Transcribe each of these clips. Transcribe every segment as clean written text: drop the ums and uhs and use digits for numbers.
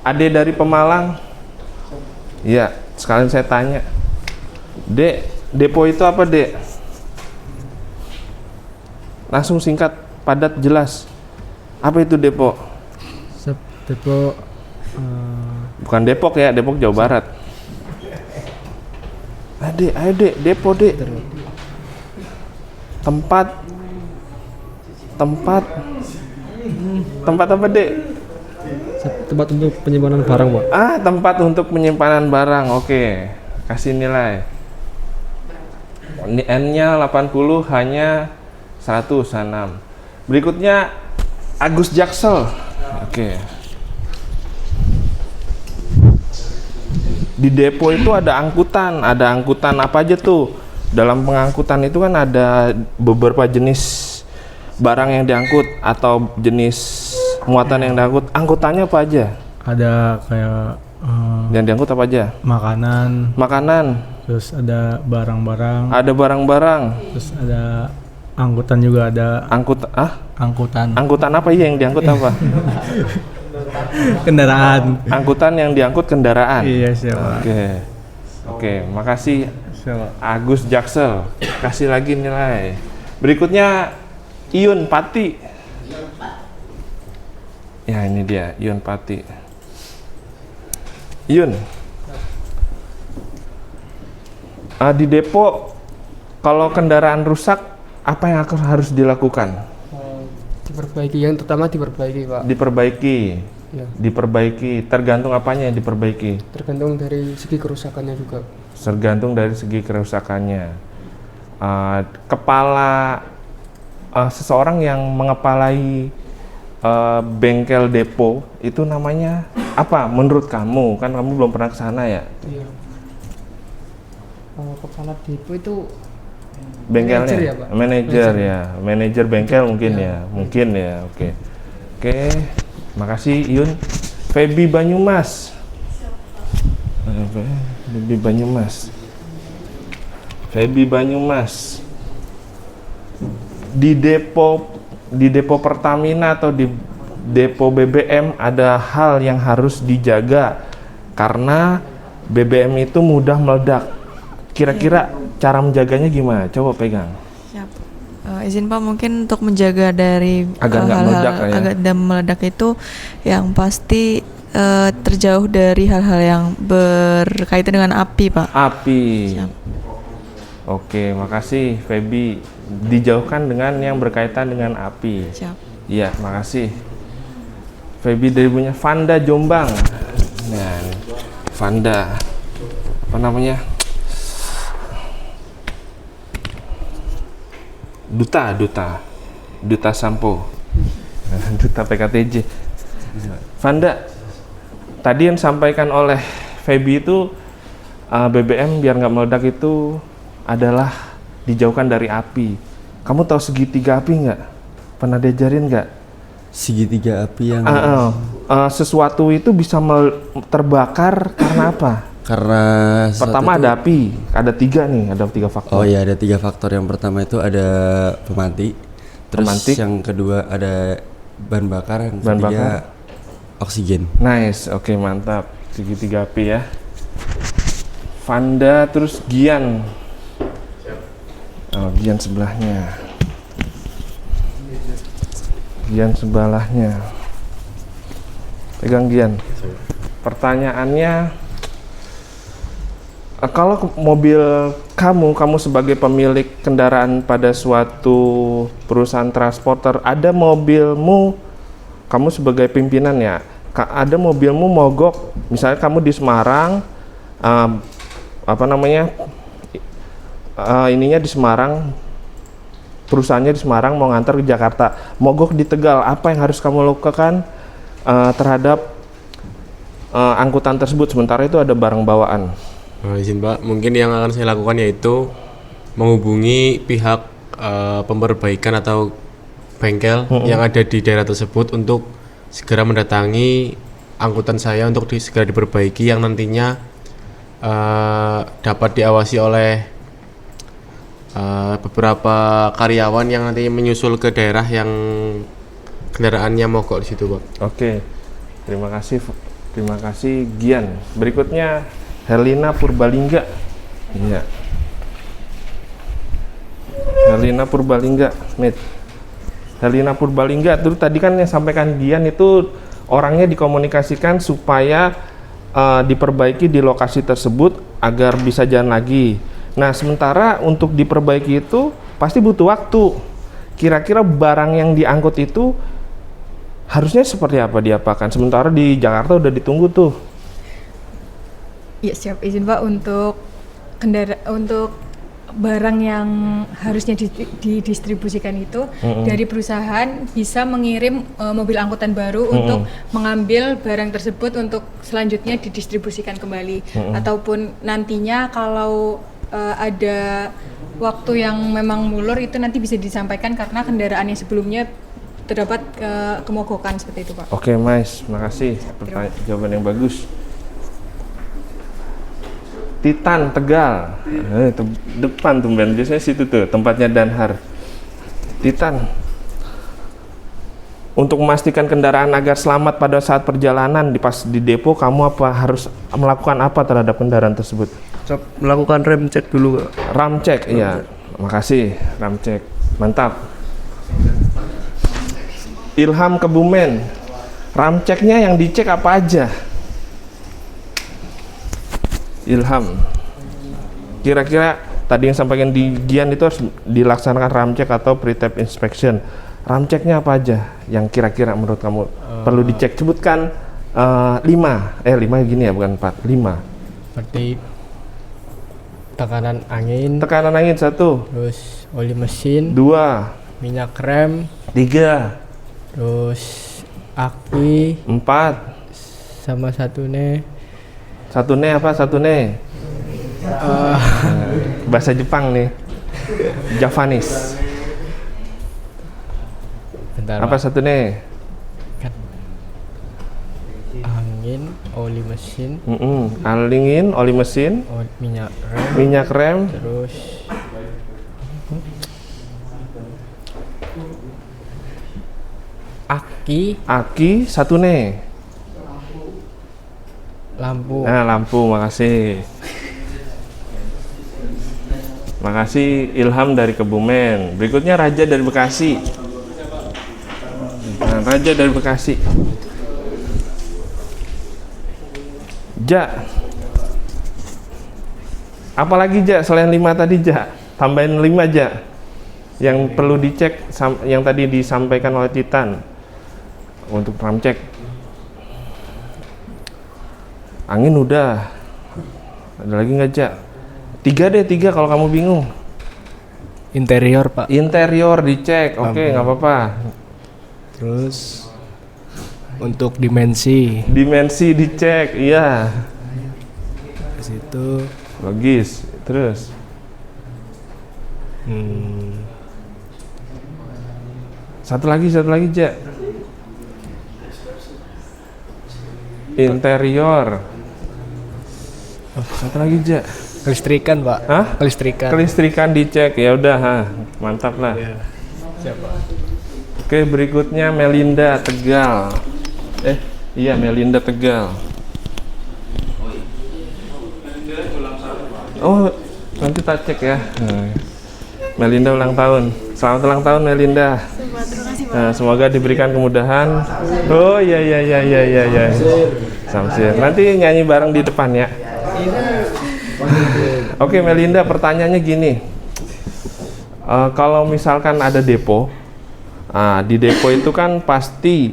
Ade dari Pemalang. Iya, sekalian saya tanya. Dek, depo itu apa, Dek? Langsung singkat, padat, jelas. Apa itu depo? Depo Bukan Depok ya, Depok Jawa Barat. Ayo Dek, depo, Dek. Tempat apa, Dek? tempat untuk penyimpanan barang, Pak. Tempat untuk penyimpanan barang. Oke. Kasih nilai. N-nya 80, H-nya 106. Berikutnya Agus Jaksel. Oke. Di depo itu ada angkutan apa aja tuh? Dalam pengangkutan itu kan ada beberapa jenis barang yang diangkut atau jenis muatan yang diangkut. Angkutannya apa aja? Ada kayak Yang diangkut apa aja? Makanan. Terus ada barang-barang. Ada barang-barang. Terus ada angkutan juga ada. Angkutan. Angkutan apa ya yang diangkut apa? Kendaraan. Angkutan yang diangkut kendaraan. Iya, siapa. Oke, makasih Siapa. Agus Jaksel. Kasih lagi nilai. Berikutnya Iyun Pati. Ya, ini dia Iyun Pati. Iyun. Di depo kalau kendaraan rusak apa yang harus dilakukan? Diperbaiki, yang terutama diperbaiki, Pak. Ya. Diperbaiki. Tergantung apanya yang diperbaiki? Tergantung dari segi kerusakannya juga. Tergantung dari segi kerusakannya. Kepala seseorang yang mengepalai bengkel depo itu namanya apa menurut kamu? Kan kamu belum pernah ke sana ya? Iya. Kepala depo itu Bengkelnya? manajer ya, Pak? Manajer ya. Manajer bengkel mungkin ya. Mungkin ya. Oke. Makasih Iyun. Feby Banyumas. Feby Banyumas. Di depo Pertamina atau di depo BBM ada hal yang harus dijaga karena BBM itu mudah meledak. Kira-kira cara menjaganya gimana? Coba pegang. Siap. Izin Pak, mungkin untuk menjaga dari Agar nggak meledak ya? agar tidak meledak itu yang pasti terjauh dari hal-hal yang berkaitan dengan api, Pak. Api. Siap. Oke, makasih Feby. Dijauhkan dengan yang berkaitan dengan api. Siap. Iya, makasih. Feby dari punya Vanda Jombang. Nah, Vanda. Apa namanya? Duta Sampo. Duta PKTJ. Vanda, tadi yang disampaikan oleh Feby itu BBM biar nggak meledak itu adalah dijauhkan dari api. Kamu tahu segitiga api nggak? Pernah diajarin nggak? Segitiga api yang sesuatu itu bisa terbakar karena apa? karena Pertama ada api, ada tiga faktor. Oh ya, ada 3 faktor. Yang pertama itu ada pemantik, terus Pemantik. yang kedua ada bahan bakar, yang ketiga oksigen. Nice, oke, mantap. Segitiga api ya. Vanda, terus Gian. Gian sebelahnya. Pegang Gian. Pertanyaannya, kalau mobil kamu sebagai pemilik kendaraan pada suatu perusahaan transporter, ada mobilmu, kamu sebagai pimpinan ya, ada mobilmu mogok, misalnya kamu di Semarang, ininya di Semarang, perusahaannya di Semarang mau ngantar ke Jakarta, mogok di Tegal, apa yang harus kamu lakukan terhadap angkutan tersebut, sementara itu ada barang bawaan? Izin Pak, mungkin yang akan saya lakukan yaitu menghubungi pihak pemperbaikan atau bengkel yang ada di daerah tersebut untuk segera mendatangi angkutan saya untuk segera diperbaiki, yang nantinya dapat diawasi oleh beberapa karyawan yang nantinya menyusul ke daerah yang kendaraannya mogok di situ, Pak. Oke, terima kasih Terima kasih Gian. Berikutnya Helena Purbalingga. Iya. Helena Purbalingga, Mit. Helena Purbalingga, terus tadi kan yang sampaikan Gian itu orangnya dikomunikasikan supaya diperbaiki di lokasi tersebut agar bisa jalan lagi. Nah, sementara untuk diperbaiki itu pasti butuh waktu. Kira-kira barang yang diangkut itu harusnya seperti apa diapakan? Sementara di Jakarta udah ditunggu tuh. Ya siap, izin Pak, untuk barang yang harusnya didistribusikan itu dari perusahaan bisa mengirim mobil angkutan baru untuk mengambil barang tersebut untuk selanjutnya didistribusikan kembali, ataupun nantinya kalau ada waktu yang memang mulur itu nanti bisa disampaikan karena kendaraan yang sebelumnya terdapat kemogokan seperti itu, Pak. Oke, Mas, makasih jawaban yang bagus. Titan Tegal, depan tuh Ben, biasanya situ tuh tempatnya Danhar. Titan, untuk memastikan kendaraan agar selamat pada saat perjalanan pas di depo, kamu harus melakukan apa terhadap kendaraan tersebut? Melakukan rem cek dulu, Kak. Ram cek, iya. Makasih, ram cek, mantap. Ilham Kebumen, ram ceknya yang dicek apa aja? Ilham, kira-kira tadi yang sampaikan di Gian itu harus dilaksanakan ram cek atau pre-tap inspection. Ram ceknya apa aja yang kira-kira menurut kamu perlu dicek? Sebutkan 5 gini ya, bukan 4, 5. Seperti tekanan angin, 1, terus oli mesin, 2, minyak rem, 3, terus aki, 4, sama satu ne bahasa Jepang nih, Javanese. bentar, Apa Pak. satu nih? Angin, oli mesin, Angin, oli mesin, minyak rem, terus aki, satu nih. lampu. Nah, lampu, makasih. Makasih Ilham dari Kebumen. Berikutnya Raja dari Bekasi. Nah, Raja dari Bekasi. Ja. Apalagi Ja selain 5 tadi Ja? Tambahin 5 Ja. Yang perlu dicek yang tadi disampaikan oleh Titan untuk ram cek. Angin udah. Ada lagi nggak, Ja? 3 kalau kamu bingung. Interior, Pak. Interior dicek, oke, nggak apa-apa. Terus untuk dimensi Dicek, iya. ke situ. Logis. Terus satu lagi, Ja. Interior. Satu lagi, Ja. Kelistrikan, Pak. Hah? Kelistrikan dicek, ya udah, mantap lah. Iya. Siapa? Oke, berikutnya Melinda Tegal. Melinda Tegal. Oh, nanti tak cek ya. Melinda ulang tahun. Selamat ulang tahun, Melinda. Nah, semoga diberikan kemudahan. Oh iya. Samsir. Nanti nyanyi bareng di depan ya. Oke, Melinda, pertanyaannya gini. Kalau misalkan ada depo, di depo itu kan pasti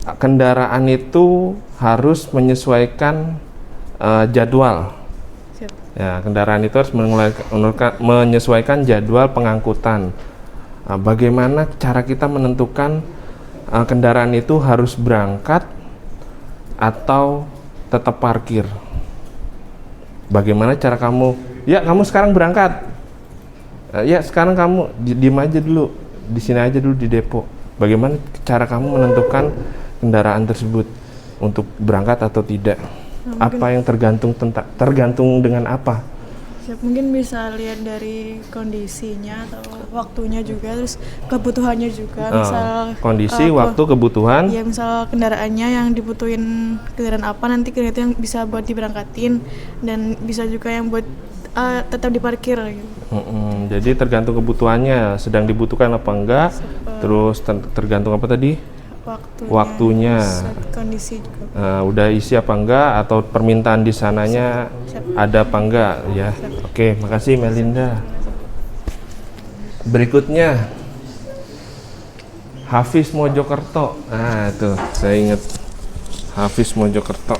kendaraan itu harus menyesuaikan jadwal. Ya, kendaraan itu harus menyesuaikan jadwal pengangkutan. Bagaimana cara kita menentukan kendaraan itu harus berangkat atau tetap parkir? Bagaimana cara kamu? Ya, kamu sekarang berangkat. Ya, sekarang kamu diem aja dulu, di sini aja dulu di depo. Bagaimana cara kamu menentukan kendaraan tersebut untuk berangkat atau tidak? Apa yang tergantung dengan apa? Mungkin bisa lihat dari kondisinya atau waktunya juga, terus kebutuhannya juga. Misal kondisi, waktu, kebutuhan. Ya misal kendaraannya yang dibutuhin kendaraan apa, nanti kendaraan itu yang bisa buat diberangkatin dan bisa juga yang buat tetap diparkir gitu. Jadi tergantung kebutuhannya, sedang dibutuhkan apa enggak. Terus tergantung apa tadi? Waktunya. Kondisi juga. Udah isi apa enggak, atau permintaan di sananya ada apa enggak ya. Oke, makasih Melinda. Berikutnya Hafiz Mojokerto. Nah, itu saya ingat Hafiz Mojokerto.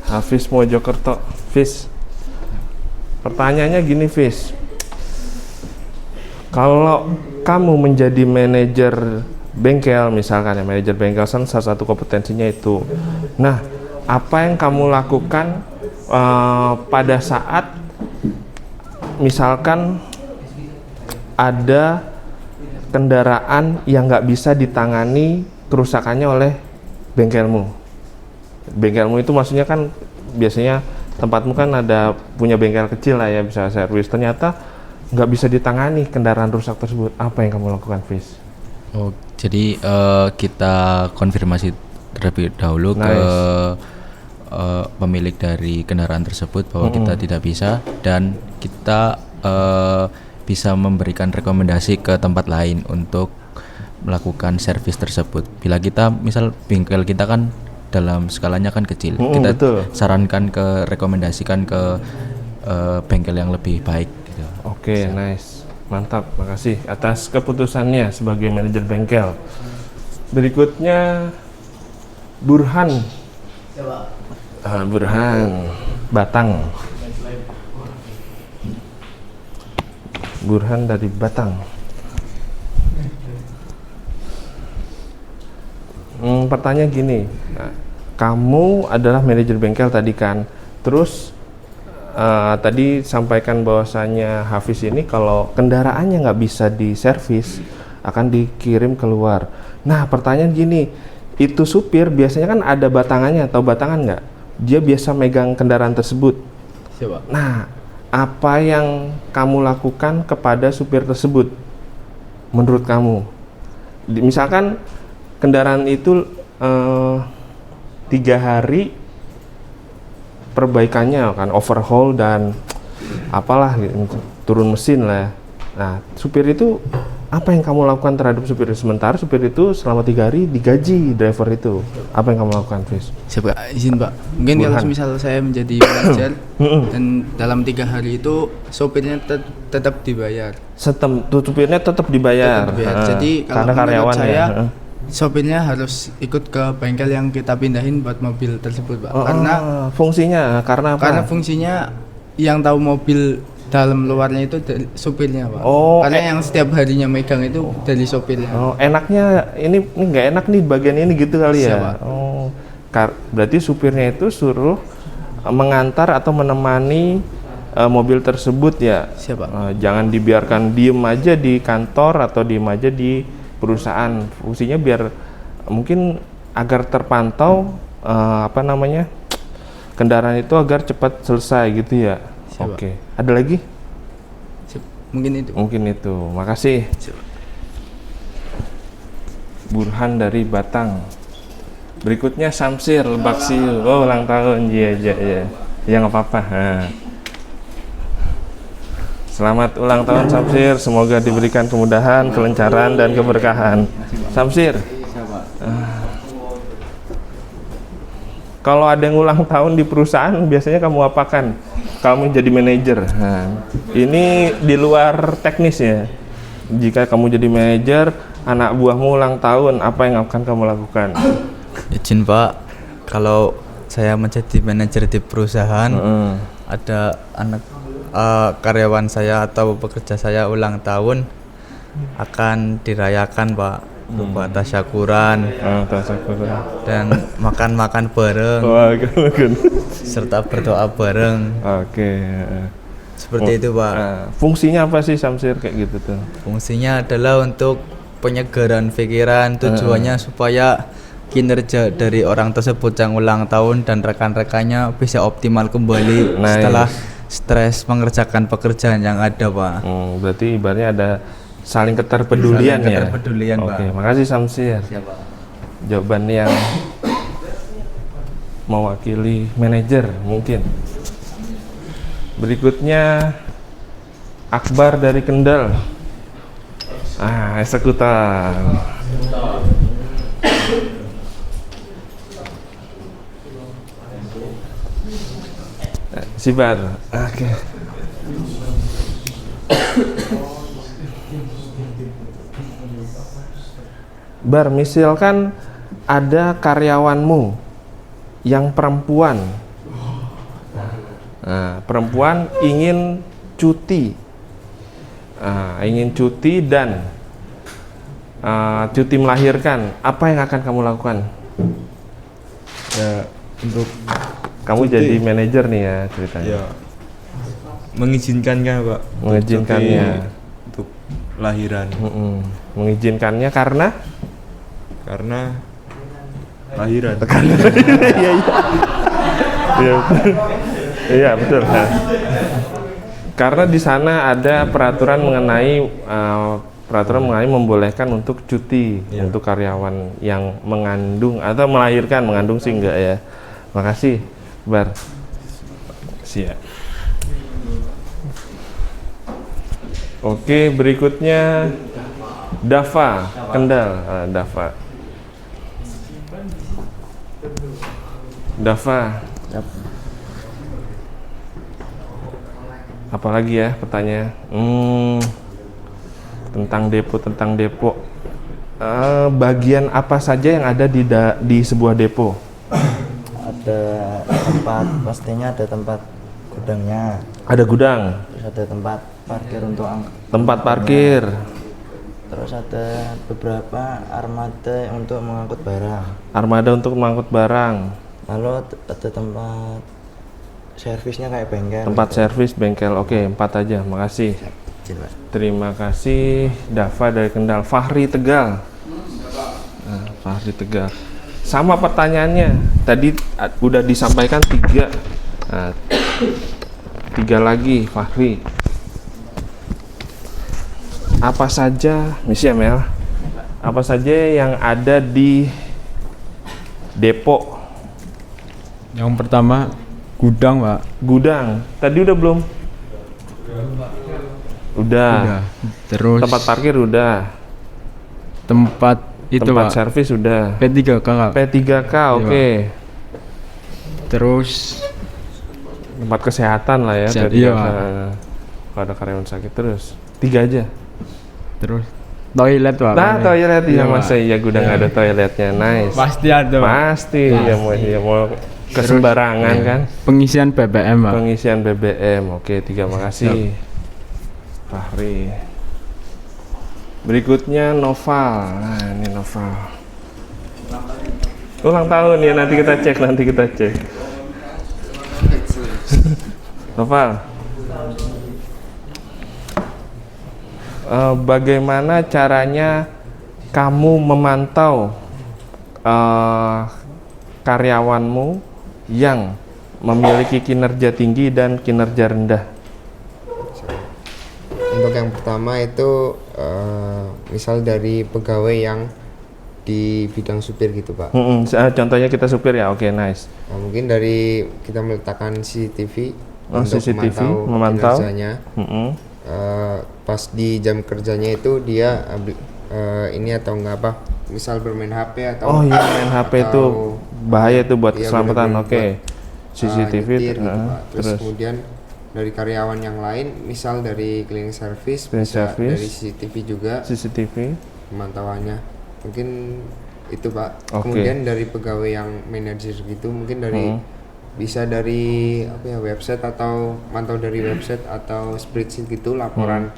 Hafiz Mojokerto. Fiz, pertanyaannya gini Fiz, kalau kamu menjadi manajer bengkel misalkan ya, manajer bengkel kan salah satu kompetensinya itu. Nah, apa yang kamu lakukan pada saat misalkan ada kendaraan yang nggak bisa ditangani kerusakannya oleh bengkelmu? Bengkelmu itu maksudnya kan biasanya tempatmu kan ada punya bengkel kecil lah ya, bisa servis. Ternyata nggak bisa ditangani kendaraan rusak tersebut. Apa yang kamu lakukan, Fis? Oh, jadi kita konfirmasi terlebih dahulu ke pemilik dari kendaraan tersebut bahwa kita tidak bisa, dan kita bisa memberikan rekomendasi ke tempat lain untuk melakukan servis tersebut. Bila kita misal bengkel kita kan dalam skalanya kan kecil, kita sarankan rekomendasikan ke bengkel yang lebih baik. Oke, nice, mantap, makasih atas keputusannya sebagai manajer bengkel. Berikutnya Burhan. Burhan Batang. Burhan dari Batang. Pertanyaan gini, kamu adalah manajer bengkel tadi kan, terus tadi sampaikan bahwasanya Hafiz ini kalau kendaraannya nggak bisa diservis akan dikirim keluar. Nah, pertanyaan gini, itu supir biasanya kan ada batangannya atau batangan nggak? Dia biasa megang kendaraan tersebut. Siapa? Nah, apa yang kamu lakukan kepada supir tersebut menurut kamu? Misalkan kendaraan itu 3 hari perbaikannya kan overhaul dan apalah gitu, turun mesin lah. Nah, supir itu apa yang kamu lakukan terhadap supir itu? Sementara supir itu selama 3 hari digaji driver itu. Apa yang kamu lakukan, Fis? Siapa? Izin Pak. Mungkin kalau misal saya menjadi manajer dan dalam 3 hari itu sopirnya tetap dibayar. Supirnya tetap dibayar. Jadi kalau karyawan saya sopirnya harus ikut ke bengkel yang kita pindahin buat mobil tersebut, Pak. Karena fungsinya, karena apa? Karena fungsinya yang tahu mobil dalam luarnya itu dari sopirnya, Pak. Karena yang setiap harinya megang itu dari sopirnya. Enaknya ini nggak enak nih bagian ini gitu kali ya. Siapa? Berarti supirnya itu suruh mengantar atau menemani mobil tersebut ya. Siapa? Jangan dibiarkan diem aja di kantor atau diem aja di perusahaan. Fungsinya biar mungkin agar terpantau kendaraan itu agar cepat selesai gitu ya. Oke. Ada lagi? Mungkin itu. Makasih. Burhan dari Batang. Berikutnya Samsir Lebak Siu. Oh, ulang tahun. Iya. Ya nggak apa-apa. Selamat ulang tahun Samsir, semoga diberikan kemudahan, kelancaran, dan keberkahan. Samsir, kalau ada yang ulang tahun di perusahaan, biasanya kamu apakan? Kamu jadi manajer. Ini di luar teknis ya. Jika kamu jadi manajer, anak buahmu ulang tahun, apa yang akan kamu lakukan? Izin Pak, kalau saya menjadi manajer di perusahaan, ada karyawan saya atau pekerja saya ulang tahun, akan dirayakan Pak, berupa tasyakuran dan makan bareng, serta berdoa bareng. Seperti itu Pak. Fungsinya apa sih Samsir kayak gitu tuh? Fungsinya adalah untuk penyegaran pikiran, tujuannya supaya kinerja dari orang tersebut yang ulang tahun dan rekan-rekannya bisa optimal kembali setelah stres mengerjakan pekerjaan yang ada, Pak. Berarti ibaratnya ada saling keterpedulian ya. Keterpedulian, Pak. Oke, makasih Samsir. Siap, Pak. Jawaban yang mewakili manajer mungkin. Berikutnya Akbar dari Kendal. Eksekutor. Sibar. Oke. Bar, misalkan ada karyawanmu yang perempuan. Perempuan ingin cuti. Ingin cuti dan cuti melahirkan. Apa yang akan kamu lakukan? Ya, untuk kamu cuti. Jadi manajer nih ya ceritanya. Ya. Mengizinkannya, Pak. Mengizinkannya untuk lahiran. Mengizinkannya karena lahiran. Iya betul. Nah, karena di sana ada peraturan mengenai membolehkan untuk cuti untuk karyawan yang mengandung atau melahirkan. Mengandung sih enggak ya. Makasih Bar. Siap. Oke, berikutnya Dava Kendal. Dava. Apalagi ya pertanyaan? Tentang depo. Bagian apa saja yang ada di sebuah depo? Ada tempat, pastinya ada tempat gudangnya. Ada gudang. Terus ada tempat parkir untuk tempat parkir. Terus ada beberapa armada untuk mengangkut barang. Armada untuk mengangkut barang. Lalu ada tempat servisnya kayak bengkel. Tempat servis bengkel. Oke, 4 aja. Makasih. Terima kasih Dava dari Kendal. Fahri Tegal. Fahri Tegal. Sama pertanyaannya. Tadi udah disampaikan 3. 3 lagi Fahri. Apa saja, misi ya Mel? Apa saja yang ada di depo? Yang pertama gudang, Pak. Gudang. Tadi udah belum? Udah. Terus tempat parkir udah. Tempat itu, tempat Pak. servis udah. P3K, Kak. P3K, oke. Terus tempat kesehatan lah ya. Iya, kalau ada karyawan sakit terus. 3 aja. Terus toilet, Pak. Toilet ya, masa iya gudang ada toiletnya. Nice. Pasti ada, Pak. Pasti. Ya mau kesembarangan kan. Pengisian BBM, Pak. Pengisian BBM. Oke, 3 makasih. Fahri. Berikutnya Noval. Nah, ini Noval. Ulang tahun ya, nanti kita cek. Noval. Bagaimana caranya kamu memantau karyawanmu yang memiliki kinerja tinggi dan kinerja rendah? Untuk yang pertama itu misal dari pegawai yang di bidang supir gitu, Pak. Contohnya kita supir ya, oke, nice. Nah, mungkin dari kita meletakkan CCTV untuk CCTV, memantau kinerjanya. Pas di jam kerjanya itu dia ini atau enggak apa, misal bermain HP atau main HP itu bahaya itu buat keselamatan. Oke. CCTV gitu, terus kemudian dari karyawan yang lain, misal dari cleaning service, dari CCTV juga. CCTV pemantauannya. Mungkin itu, Pak. Kemudian dari pegawai yang manajer gitu, mungkin dari bisa dari website atau mantau dari website atau spreadsheet gitu, laporan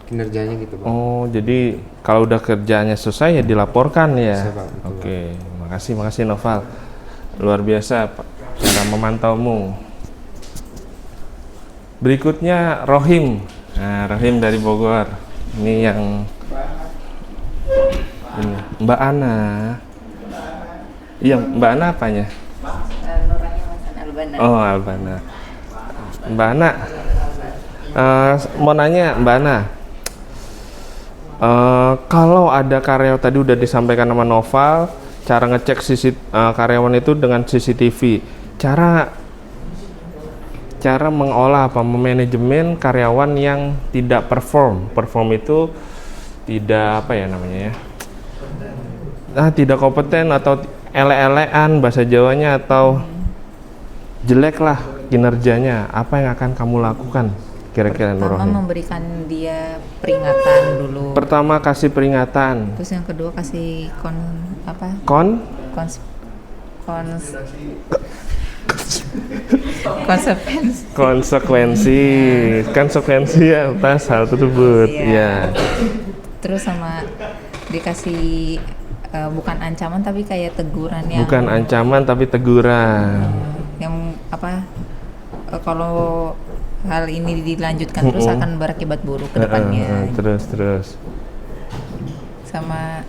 kinerjanya gitu, Pak. Jadi kalau udah kerjaannya selesai ya dilaporkan ya. Bisa, Pak. Oke, makasih Noval. Luar biasa cara memantaumu. Berikutnya Rohim. Nah, Rohim dari Bogor. Ini yang ini. Mbak Ana. Iya, Mbak Ana apanya? Nurahnya Mas Albana. Oh, Albana. Mbak Ana, mau nanya Mbak Ana, kalau ada karyawan tadi udah disampaikan sama Noval, cara ngecek karyawan itu dengan CCTV, cara mengolah memanajemen karyawan yang tidak perform itu tidak tidak kompeten atau ele-elean bahasa Jawanya, atau jelek lah kinerjanya, apa yang akan kamu lakukan kira-kira Nur Rohim? Pertama memberikan dia peringatan dulu. Pertama kasih peringatan. Terus yang kedua kasih konsekuensi atas hal tersebut. Iya. Terus sama dikasih bukan ancaman tapi kayak teguran yang bukan ancaman tapi teguran yang kalau hal ini dilanjutkan terus akan berakibat buruk ke depannya. Terus sama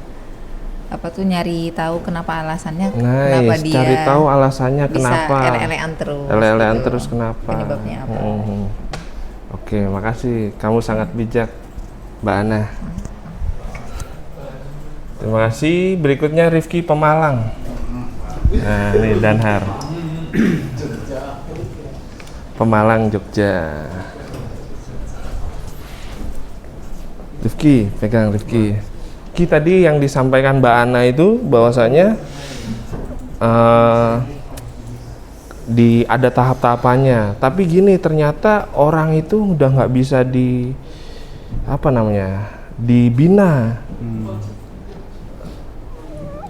nyari tahu kenapa alasannya, nice. Kenapa dia cari tahu alasannya kenapa ele-elean terus kenapa, penyebabnya apa. Oke, makasih, kamu sangat bijak Mbak Ana. Terima kasih. Berikutnya Rifki Pemalang. Nah, ini Danhar Pemalang, Jogja. Rifki, pegang Rifki. Tadi yang disampaikan Mbak Ana itu bahwasanya ada tahap-tahapannya. Tapi gini, ternyata orang itu udah nggak bisa dibina.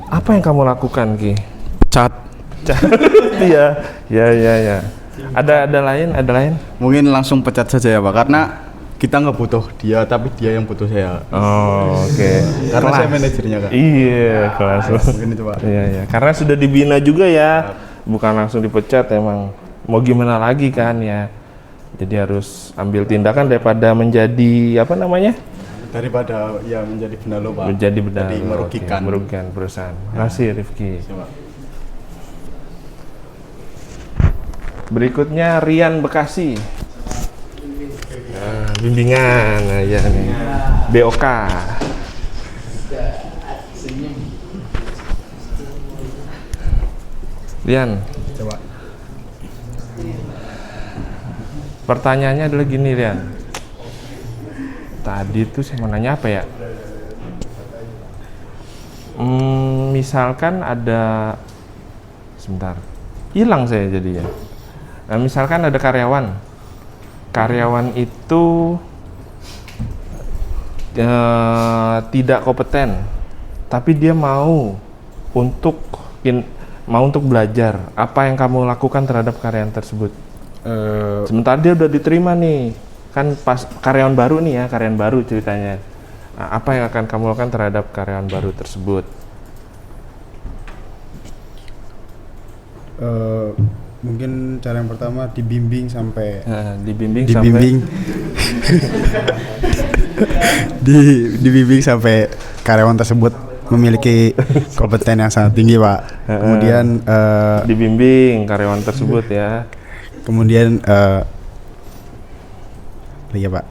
Apa yang kamu lakukan, Ki? Cat. Iya. Ada lain? Mungkin langsung pecat saja ya Pak, karena kita nggak butuh dia, tapi dia yang butuh saya. Oh, oke. Karena saya manajernya kan. Iya, kelas. Mungkin itu Pak. Iya. Karena sudah dibina juga ya, bukan langsung dipecat emang. Mau gimana lagi kan ya. Jadi harus ambil tindakan daripada menjadi daripada ya menjadi benalu Pak. Menjadi benalu. Jadi merugikan perusahaan. Makasih Rifki. Berikutnya Rian Bekasi. Bimbingan, ya nih. BOK. Rian. Coba. Pertanyaannya adalah gini, Rian. Tadi tuh saya mau nanya apa ya? Misalkan ada, sebentar, hilang saya jadi ya. Nah, misalkan ada karyawan itu tidak kompeten, tapi dia mau untuk belajar. Apa yang kamu lakukan terhadap karyawan tersebut? Sementara dia udah diterima nih, kan pas karyawan baru ceritanya. Nah, apa yang akan kamu lakukan terhadap karyawan baru tersebut? Mungkin cara yang pertama dibimbing sampai dibimbing sampai karyawan tersebut memiliki kompeten yang sangat tinggi Pak. Kemudian dibimbing karyawan tersebut ya. Kemudian iya Pak.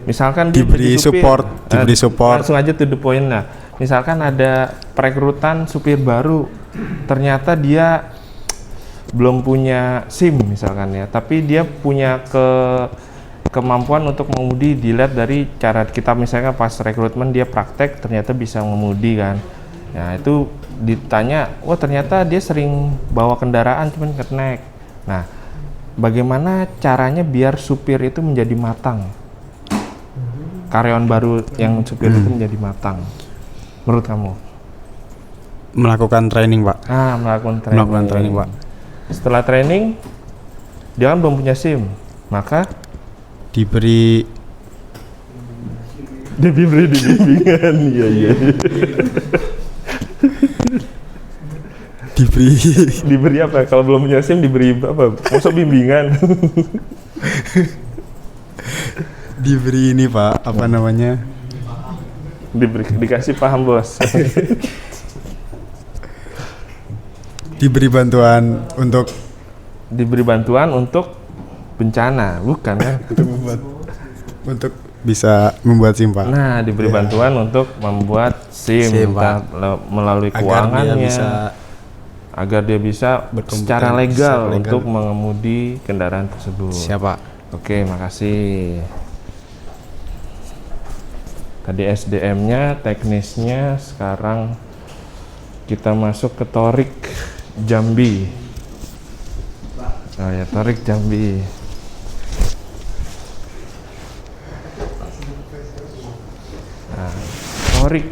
Misalkan diberi support. Langsung aja to the point. Nah, misalkan ada perekrutan supir baru, ternyata dia belum punya SIM misalkan ya, tapi dia punya kemampuan untuk mengemudi. Dilihat dari cara kita misalnya pas rekrutmen dia praktek ternyata bisa mengemudi kan. Nah, itu ditanya, wah ternyata dia sering bawa kendaraan cuman kenek. Nah, bagaimana caranya biar supir itu menjadi matang? Karyawan baru yang supir itu menjadi matang. Menurut kamu? Melakukan training Pak. Melakukan training Pak. Setelah training, dia kan belum punya SIM, maka diberi bimbingan. Iya. Diberi apa? Kalau belum punya SIM diberi apa? Masuk bimbingan. Diberi ini Pak, Dikasih paham bos. Diberi bantuan untuk bencana, bukan ya? untuk bisa membuat SIM, Pak. Nah, diberi bantuan untuk membuat SIM, melalui keuangannya, agar dia bisa secara legal untuk mengemudi kendaraan tersebut. Siapa? Oke, makasih. Tadi SDM-nya, teknisnya, sekarang kita masuk ke Torik Jambi. Oh ya, Torik Jambi. Nah, Torik,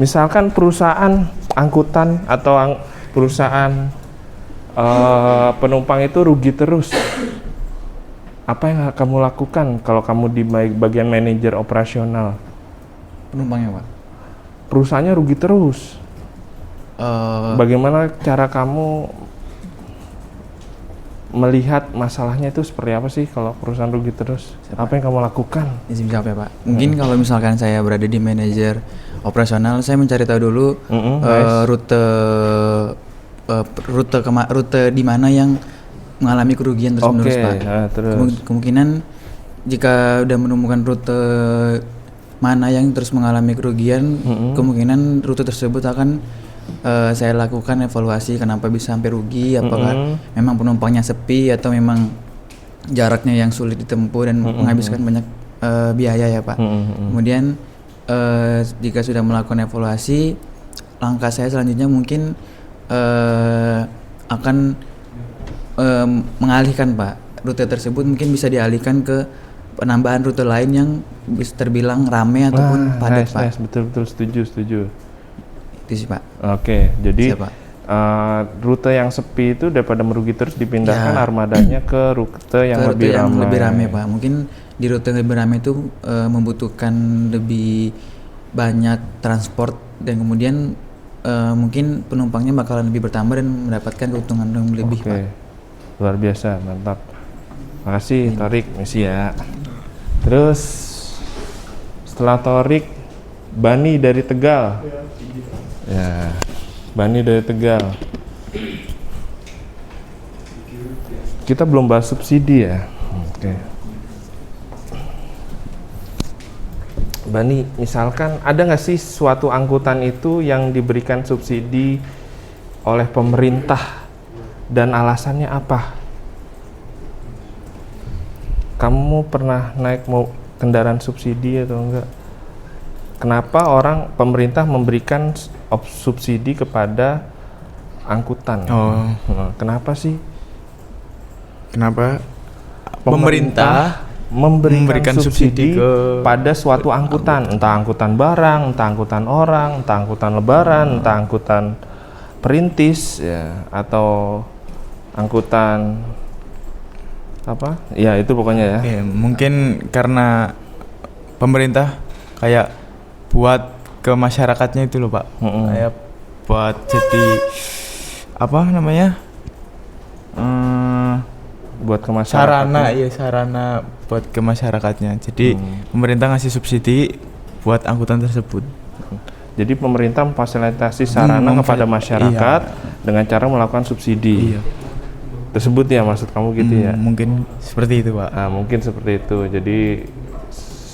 misalkan perusahaan angkutan atau perusahaan penumpang itu rugi terus, apa yang kamu lakukan kalau kamu di bagian manajer operasional? Penumpangnya, Pak? Perusahaannya rugi terus. Bagaimana cara kamu melihat masalahnya itu seperti apa sih kalau perusahaan rugi terus? Apa yang kamu lakukan? Siap ya, Pak. Mungkin kalau misalkan saya berada di manajer operasional, saya mencari tahu dulu rute di mana yang mengalami kerugian terus-menerus, Pak. Kemungkinan jika udah menemukan rute mana yang terus mengalami kerugian, kemungkinan rute tersebut akan saya lakukan evaluasi kenapa bisa sampai rugi, apakah memang penumpangnya sepi atau memang jaraknya yang sulit ditempuh dan menghabiskan banyak biaya ya, Pak. Kemudian jika sudah melakukan evaluasi, langkah saya selanjutnya mungkin akan mengalihkan, Pak, rute tersebut mungkin bisa dialihkan ke penambahan rute lain yang bisa terbilang ramai ataupun padat, Pak. Betul setuju. Itu sih, Pak. Oke, jadi rute yang sepi itu daripada merugi terus dipindahkan armadanya ke rute yang lebih ramai. Pak. Mungkin di rute yang lebih ramai itu membutuhkan lebih banyak transport dan kemudian mungkin penumpangnya bakalan lebih bertambah dan mendapatkan keuntungan yang lebih, Pak. Luar biasa, mantap. Makasih Torik, misi ya. Terus setelah Torik, Bani dari Tegal. Ya, Bani dari Tegal. Kita belum bahas subsidi ya. Oke. Bani, misalkan ada nggak sih suatu angkutan itu yang diberikan subsidi oleh pemerintah dan alasannya apa? Kamu pernah naik kendaraan subsidi atau enggak? Kenapa pemerintah memberikan subsidi kepada angkutan? Kenapa sih? Kenapa pemerintah memberikan subsidi pada suatu angkutan, entah angkutan barang, entah angkutan orang, entah angkutan lebaran, entah angkutan perintis ya, atau angkutan apa? Ya itu pokoknya ya. Mungkin karena pemerintah kayak buat ke masyarakatnya itu loh, Pak. Kayak buat jadi apa namanya? Buat ke masyarakatnya. Sarana buat ke masyarakatnya. Jadi pemerintah ngasih subsidi buat angkutan tersebut. Jadi pemerintah memfasilitasi sarana kepada masyarakat dengan cara melakukan subsidi. Tersebut ya, maksud kamu gitu ya? Mungkin seperti itu, Pak. Nah, mungkin seperti itu. Jadi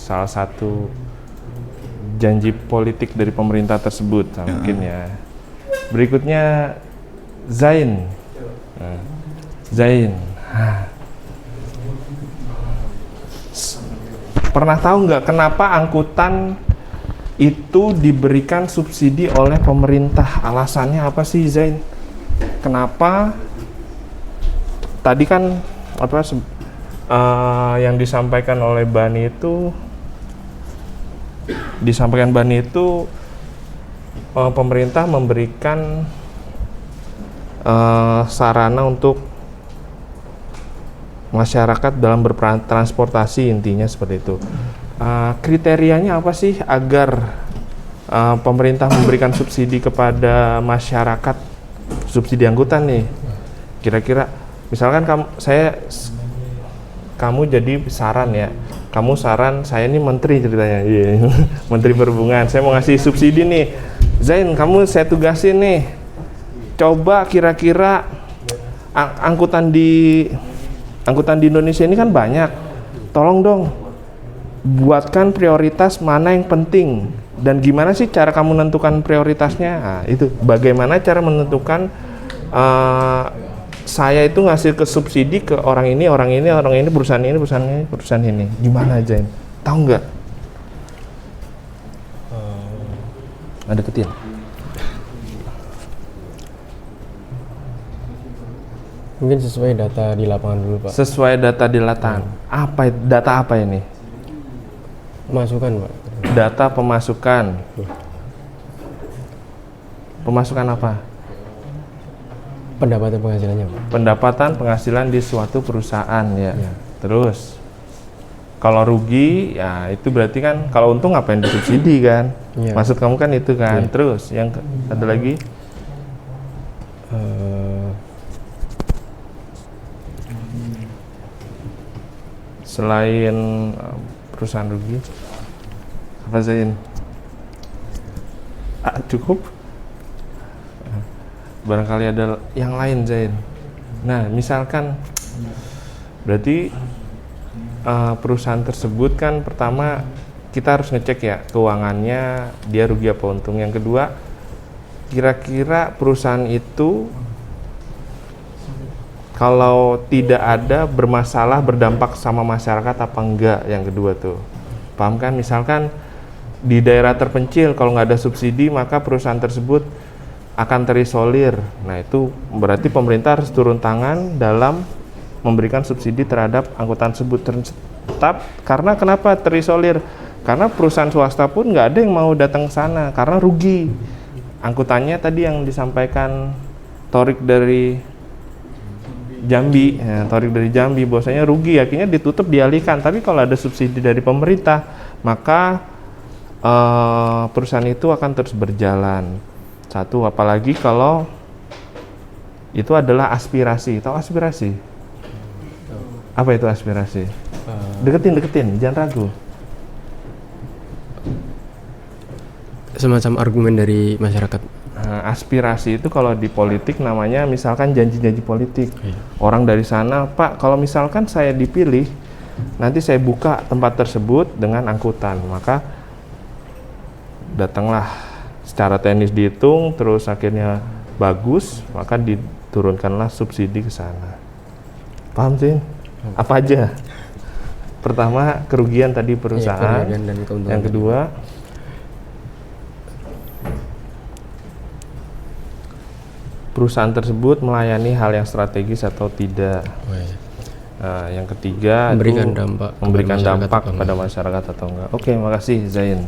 salah satu janji politik dari pemerintah tersebut, mungkin ya. Berikutnya Zain. Zain. Pernah tahu nggak kenapa angkutan itu diberikan subsidi oleh pemerintah? Alasannya apa sih, Zain? Kenapa? Tadi kan yang disampaikan oleh Bani itu pemerintah memberikan sarana untuk masyarakat dalam bertransportasi, intinya seperti itu. Kriterianya apa sih agar pemerintah memberikan subsidi kepada masyarakat, subsidi angkutan nih? Kira-kira misalkan kamu jadi saran ya, kamu saran, saya ini menteri ceritanya, Menteri Perhubungan, saya mau ngasih subsidi nih, Zain, kamu saya tugasin nih, coba kira-kira angkutan di Indonesia ini kan banyak, tolong dong buatkan prioritas mana yang penting dan gimana sih cara kamu menentukan prioritasnya. Nah, itu bagaimana cara menentukan saya itu ngasih ke subsidi ke orang ini, perusahaan ini, gimana aja, tahu nggak? Ada ketin. Mungkin sesuai data di lapangan dulu, Pak. Sesuai data di lapangan. Data apa ini? Pemasukan, Pak. Data pemasukan. Pemasukan apa? Pendapatan penghasilannya, Pak. Pendapatan penghasilan di suatu perusahaan ya. Terus kalau rugi ya itu berarti kan kalau untung ngapain disubsidi kan? Maksud kamu kan itu kan. Terus yang ada lagi? Selain perusahaan rugi, apa Zain? Cukup? Barangkali ada yang lain Zain. Nah, misalkan berarti perusahaan tersebut kan pertama kita harus ngecek ya keuangannya, dia rugi apa untung. Yang kedua, kira-kira perusahaan itu kalau tidak ada bermasalah, berdampak sama masyarakat apa enggak, yang kedua tuh. Paham kan? Misalkan di daerah terpencil kalau nggak ada subsidi maka perusahaan tersebut akan terisolir. Nah itu berarti pemerintah harus turun tangan dalam memberikan subsidi terhadap angkutan tersebut. Tetap karena kenapa terisolir? Karena perusahaan swasta pun nggak ada yang mau datang ke sana karena rugi. Angkutannya tadi yang disampaikan Torik dari Jambi, bahwasanya rugi, akhirnya ditutup, dialihkan. Tapi kalau ada subsidi dari pemerintah, maka perusahaan itu akan terus berjalan. Satu, apalagi kalau itu adalah aspirasi. Tahu aspirasi? Apa itu aspirasi? Deketin, jangan ragu. Semacam argumen dari masyarakat. Aspirasi itu kalau di politik namanya misalkan janji-janji politik. Orang dari sana, Pak, kalau misalkan saya dipilih, nanti saya buka tempat tersebut dengan angkutan. Maka datanglah secara teknis dihitung, terus akhirnya bagus, maka diturunkanlah subsidi ke sana. Paham sih? Apa aja? Pertama, kerugian tadi perusahaan. Yang kedua, perusahaan tersebut melayani hal yang strategis atau tidak. Nah, yang ketiga, memberikan dampak pada masyarakat atau enggak. Oke, makasih Zain.